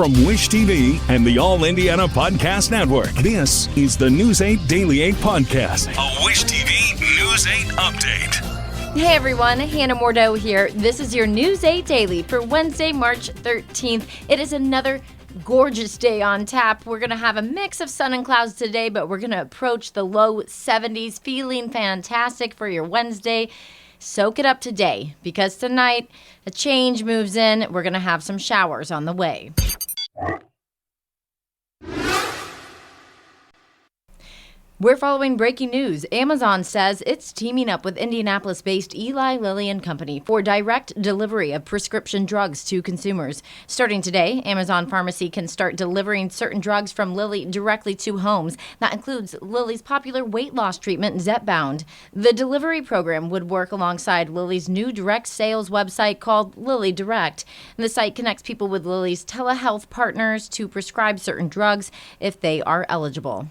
From Wish TV and the All Indiana Podcast Network, this is the News 8 Daily 8 Podcast, a Wish TV News 8 update. Hey everyone, Hannah Mordeau here. This is your News 8 Daily for Wednesday, March 13th. It is another gorgeous day on tap. We're going to have a mix of sun and clouds today, but we're going to approach the low 70s, feeling fantastic for your Wednesday. Soak it up today, because tonight a change moves in. We're going to have some showers on the way. We're following breaking news. Amazon says it's teaming up with Indianapolis-based Eli Lilly and Company for direct delivery of prescription drugs to consumers. Starting today, Amazon Pharmacy can start delivering certain drugs from Lilly directly to homes. That includes Lilly's popular weight loss treatment, Zepbound. The delivery program would work alongside Lilly's new direct sales website called Lilly Direct. The site connects people with Lilly's telehealth partners to prescribe certain drugs if they are eligible.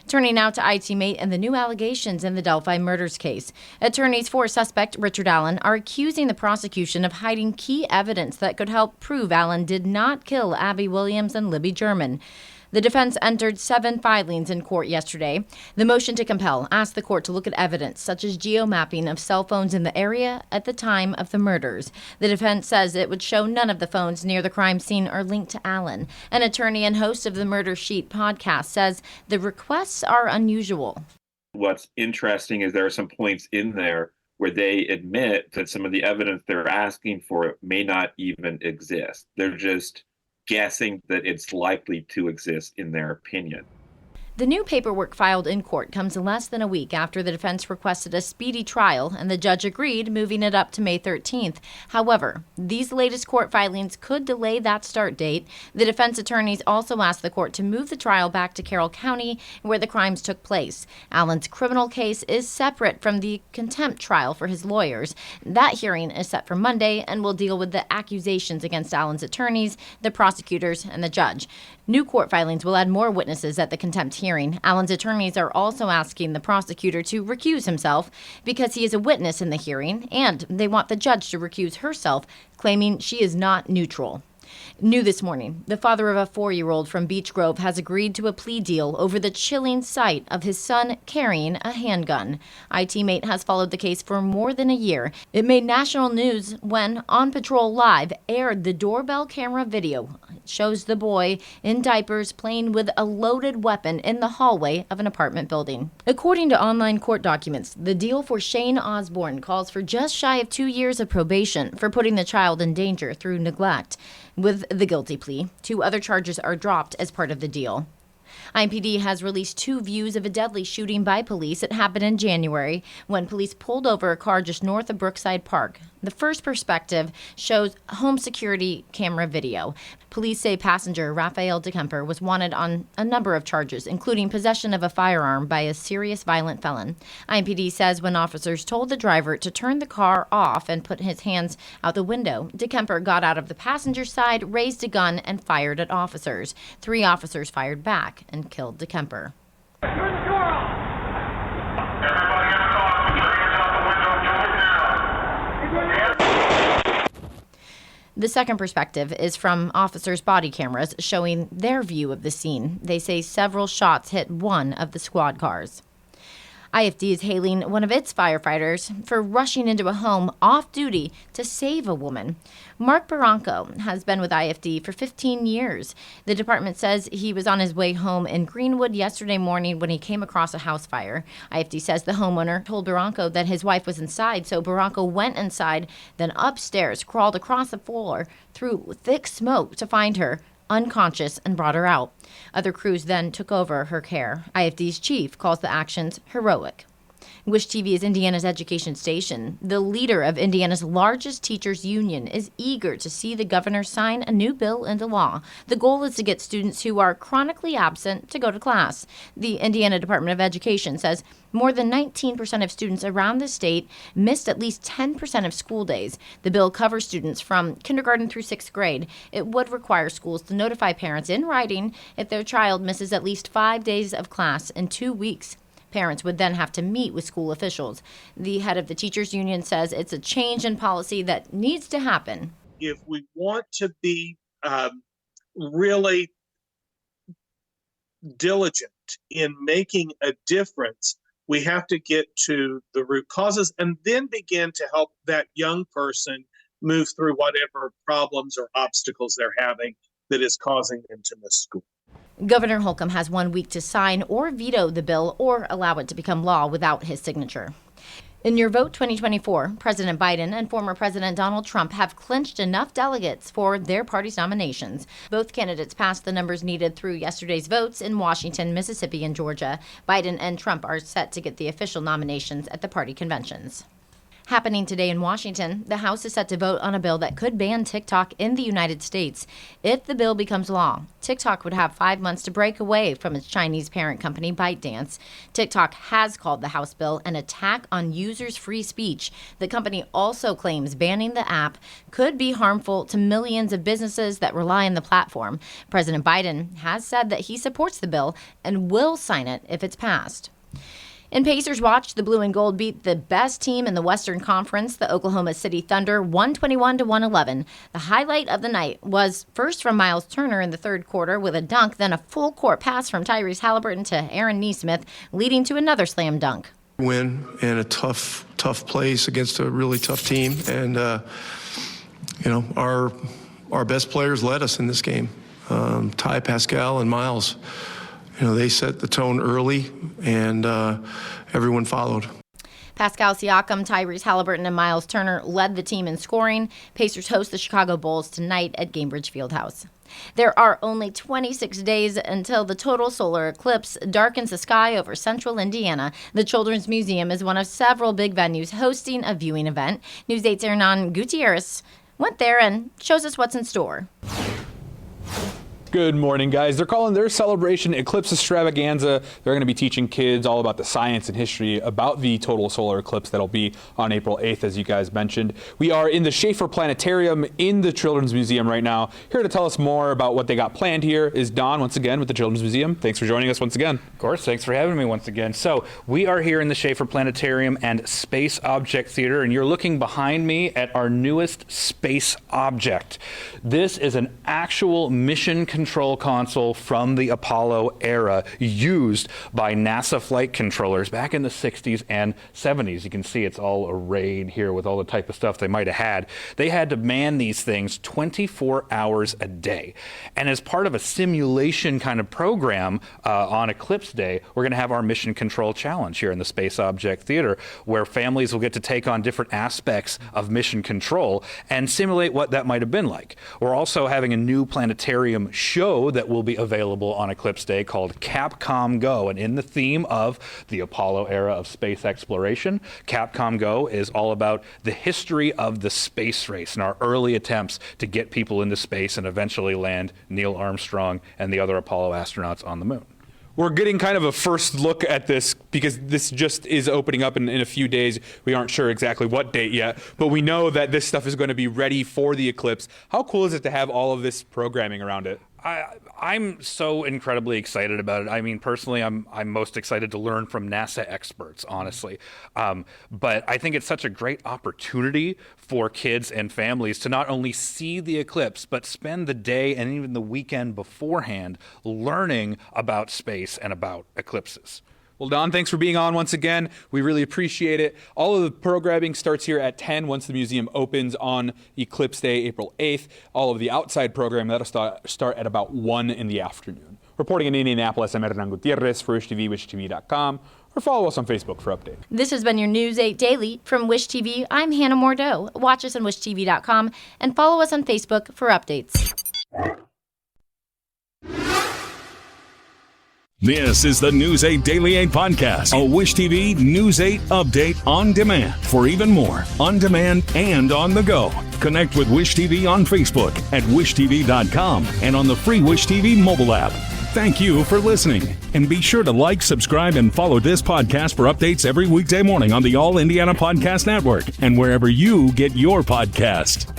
Turning now to IT Mate and the new allegations in the Delphi murders case. Attorneys for suspect Richard Allen are accusing the prosecution of hiding key evidence that could help prove Allen did not kill Abby Williams and Libby German. The defense entered 7 filings in court yesterday. The motion to compel asked the court to look at evidence such as geomapping of cell phones in the area at the time of the murders. The defense says it would show none of the phones near the crime scene are linked to Allen. An attorney and host of the Murder Sheet podcast says the requests are unusual. What's interesting is there are some points in there where they admit that some of the evidence they're asking for may not even exist. They're just guessing that it's likely to exist in their opinion. The new paperwork filed in court comes less than a week after the defense requested a speedy trial, and the judge agreed, moving it up to May 13th. However, these latest court filings could delay that start date. The defense attorneys also asked the court to move the trial back to Carroll County, where the crimes took place. Allen's criminal case is separate from the contempt trial for his lawyers. That hearing is set for Monday and will deal with the accusations against Allen's attorneys, the prosecutors, and the judge. New court filings will add more witnesses at the contempt hearing. Allen's attorneys are also asking the prosecutor to recuse himself because he is a witness in the hearing, and they want the judge to recuse herself, claiming she is not neutral. New this morning, the father of a 4-year-old from Beech Grove has agreed to a plea deal over the chilling sight of his son carrying a handgun. IT Mate has followed the case for more than a year. It made national news when On Patrol Live aired the doorbell camera video. It shows the boy in diapers playing with a loaded weapon in the hallway of an apartment building. According to online court documents, the deal for Shane Osborne calls for just shy of 2 years of probation for putting the child in danger through neglect. With the guilty plea, 2 other charges are dropped as part of the deal. IMPD has released 2 views of a deadly shooting by police. It happened in January when police pulled over a car just north of Brookside Park. The first perspective shows home security camera video. Police say passenger Raphael DeKemper was wanted on a number of charges, including possession of a firearm by a serious violent felon. IMPD says when officers told the driver to turn the car off and put his hands out the window, DeKemper got out of the passenger side, raised a gun, and fired at officers. 3 officers fired back and killed DeKemper. Turn the door off! Everybody get a car. Put your hands out the window. The second perspective is from officers' body cameras showing their view of the scene. They say several shots hit one of the squad cars. IFD is hailing one of its firefighters for rushing into a home off-duty to save a woman. Mark Barranco has been with IFD for 15 years. The department says he was on his way home in Greenwood yesterday morning when he came across a house fire. IFD says the homeowner told Barranco that his wife was inside, so Barranco went inside, then upstairs, crawled across the floor through thick smoke to find her unconscious and brought her out. Other crews then took over her care. IFD's chief calls the actions heroic. Wish TV is Indiana's education station. The leader of Indiana's largest teachers union is eager to see the governor sign a new bill into law. The goal is to get students who are chronically absent to go to class. The Indiana Department of Education says more than 19% of students around the state missed at least 10% of school days. The bill covers students from kindergarten through 6th grade. It would require schools to notify parents in writing if their child misses at least 5 days of class in 2 weeks. Parents would then have to meet with school officials. The head of the teachers union says it's a change in policy that needs to happen. If we want to be really diligent in making a difference, we have to get to the root causes and then begin to help that young person move through whatever problems or obstacles they're having that is causing them to miss school. Governor Holcomb has 1 week to sign or veto the bill or allow it to become law without his signature. In Your Vote 2024, President Biden and former President Donald Trump have clinched enough delegates for their party's nominations. Both candidates passed the numbers needed through yesterday's votes in Washington, Mississippi, and Georgia. Biden and Trump are set to get the official nominations at the party conventions. Happening today in Washington, the House is set to vote on a bill that could ban TikTok in the United States. If the bill becomes law, TikTok would have 5 months to break away from its Chinese parent company, ByteDance. TikTok has called the House bill an attack on users' free speech. The company also claims banning the app could be harmful to millions of businesses that rely on the platform. President Biden has said that he supports the bill and will sign it if it's passed. In Pacers watch, the Blue and Gold beat the best team in the Western Conference, the Oklahoma City Thunder, 121-111. The highlight of the night was first from Miles Turner in the third quarter with a dunk, then a full court pass from Tyrese Halliburton to Aaron Nesmith, leading to another slam dunk. Win in a tough place against a really tough team, and our best players led us in this game. Ty, Pascal, and Miles. They set the tone early, and everyone followed. Pascal Siakam, Tyrese Halliburton, and Miles Turner led the team in scoring. Pacers host the Chicago Bulls tonight at Gainbridge Fieldhouse. There are only 26 days until the total solar eclipse darkens the sky over central Indiana. The Children's Museum is one of several big venues hosting a viewing event. News 8's Hernan Gutierrez went there and shows us what's in store. Good morning, guys. They're calling their celebration Eclipse Extravaganza. They're going to be teaching kids all about the science and history about the total solar eclipse that'll be on April 8th, as you guys mentioned. We are in the Schaefer Planetarium in the Children's Museum right now. Here to tell us more about what they got planned here is Don, once again, with the Children's Museum. Thanks for joining us once again. Of course, thanks for having me once again. So we are here in the Schaefer Planetarium and Space Object Theater, and you're looking behind me at our newest space object. This is an actual mission control console from the Apollo era used by NASA flight controllers back in the 60s and 70s. You can see it's all arrayed here with all the type of stuff they might have had. They had to man these things 24 hours a day. And as part of a simulation kind of program on Eclipse Day, we're going to have our Mission Control Challenge here in the Space Object Theater, where families will get to take on different aspects of mission control and simulate what that might have been like. We're also having a new planetarium show that will be available on Eclipse Day called Capcom Go. And in the theme of the Apollo era of space exploration, Capcom Go is all about the history of the space race and our early attempts to get people into space and eventually land Neil Armstrong and the other Apollo astronauts on the moon. We're getting kind of a first look at this because this just is opening up in a few days. We aren't sure exactly what date yet, but we know that this stuff is going to be ready for the eclipse. How cool is it to have all of this programming around it? I'm so incredibly excited about it. I mean, personally, I'm most excited to learn from NASA experts, honestly. But I think it's such a great opportunity for kids and families to not only see the eclipse, but spend the day and even the weekend beforehand learning about space and about eclipses. Well, Don, thanks for being on once again. We really appreciate it. All of the programming starts here at 10 once the museum opens on Eclipse Day, April 8th. All of the outside program, that'll start at about 1 in the afternoon. Reporting in Indianapolis, I'm Hernan Gutierrez for WishTV, WishTV.com, or follow us on Facebook for updates. This has been your News 8 Daily from Wish TV. I'm Hannah Mordeau. Watch us on WishTV.com and follow us on Facebook for updates. This is the News 8 Daily 8 podcast, a Wish TV News 8 update on demand. For even more, on demand and on the go. Connect with Wish TV on Facebook at wishtv.com and on the free Wish TV mobile app. Thank you for listening. And be sure to like, subscribe, and follow this podcast for updates every weekday morning on the All Indiana Podcast Network and wherever you get your podcast.